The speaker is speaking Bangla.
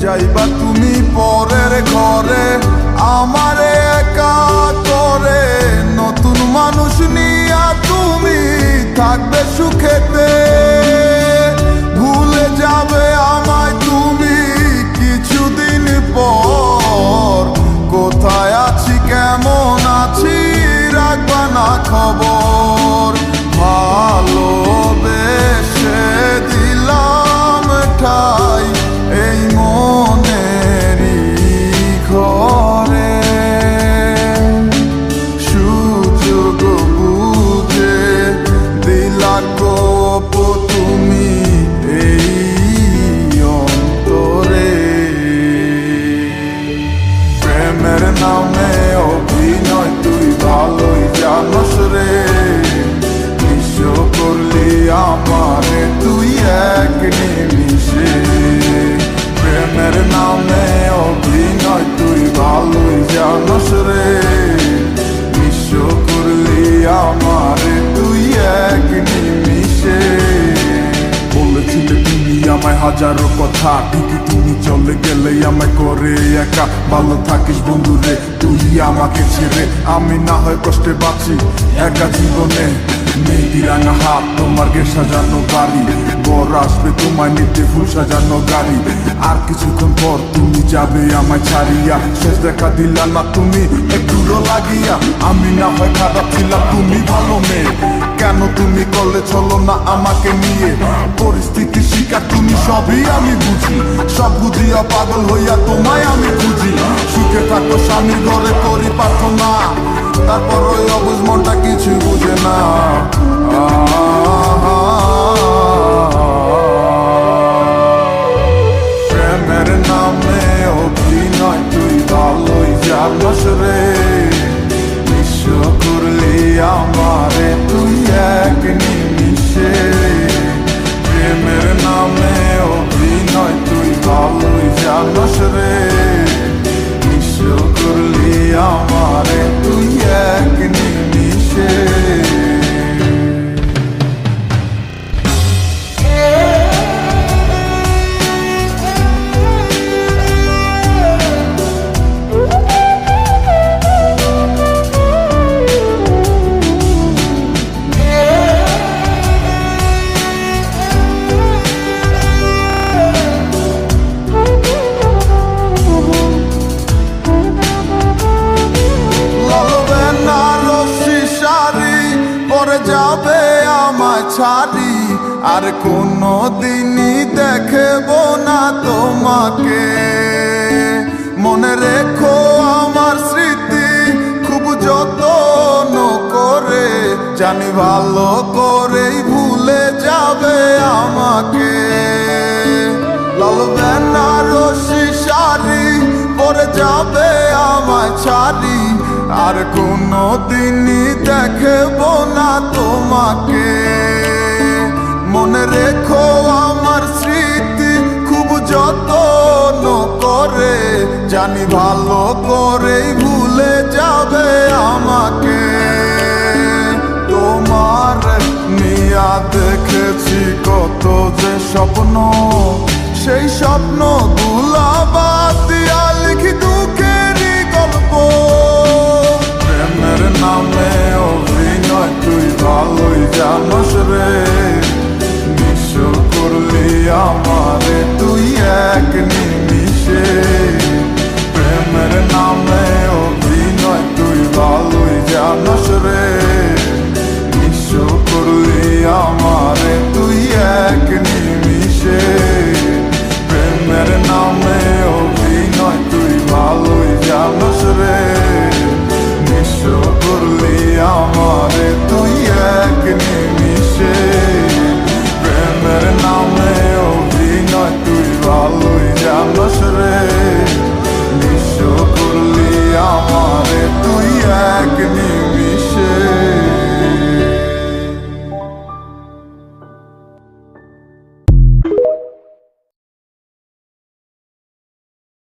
যাইবা তুমি পরের ঘরে আমারে একা করে, নতুন মানুষ নিয়া তুমি থাকবে সুখেতে, ভুলে যাবে আমায় তুমি কিছুদিন পর। কোথায় আছি কেমন আছি রাখবা না খবর, ভালোবেসে দিলাম ঠাই এই মনেরই ঘরে। সুযোগ বুঝে দিলা গোপ তুমি এই অন্তরে, প্রেমের নামে অভিনয় তুই ভালোই জানস রে, বিশ্ব করলি আমারে তুই এক নিমিষে। প্রেমের নামে অভিনয় তুই ভালোই জানস রে, বিশ্ব করলি আমারে তুই এক নিমিষে। বলেছিলে তুমি আমায় হাজারো কথা, ঠিকই তুমি চলে গেলে আমায় করে একা। ভালো থাকিস বন্ধুরে তুই আমাকে ছেড়ে, আমি না হয় কষ্টে বাঁচি একা জীবনে। মেহেদি রাঙা হাত তোমার গে সাজানো বাড়ি, বর আসবে তোমায় নিতে ফুল সাজানো গাড়ি। আর কিছুক্ষণ পর তুমি যাবে আমায় ছাড়িয়া, শেষ দেখা দিলা না তুমি একটুরো লাগিয়া। আমি না হয় খারাপ ছিলাম তুমি ভালো মেয়ে, কেন তুমি করলে চলো না আমাকে নিয়ে। পরিস্থিতি শিকার তুমি সবই আমি বুঝি, সব বুঝিয়া পাগল হইয়া তোমায় আমি খুঁজি। সুখে থাকো স্বামীর ঘরে করি প্রার্থনা, তারপর ওই অবুঝ মনটা কিছু বুঝে না। প্রেমের নামে অভিনয় তুই ভালোই জানস রে, বিশ্ব করলি আমারে তুই এক নিমিষে। প্রেমের নামে অভিনয় তুই ভালোই জানস রে, বিশ্ব করলি আমারে তুই এক নিমিষে। যাবে আমায় ছাড়ি আর কোনো দিনই দেখব না তোমাকে। মনে রেখো আমার স্মৃতি খুব যত্ন করে, জানি ভালো করেই ভুলে যাবে আমাকে। লাল বেনারসি শাড়ি পরে যাবে আমায় ছাড়ি আর কোনো দিনই দেখব না তোমাকে। মনে রেখো আমার স্মৃতি খুব যত্ন করে, জানি ভালো করেই ভুলে যাবে আমাকে। তোমার নিয়া দেখেছি কত যে স্বপ্ন, সেই স্বপ্ন গুলা বাদ দিয়া লিখি দুঃখেরই গল্প। প্রেমের নামে অভিনয় তুই ভালোই জানস রে, বিশ্ব করলি আমারে।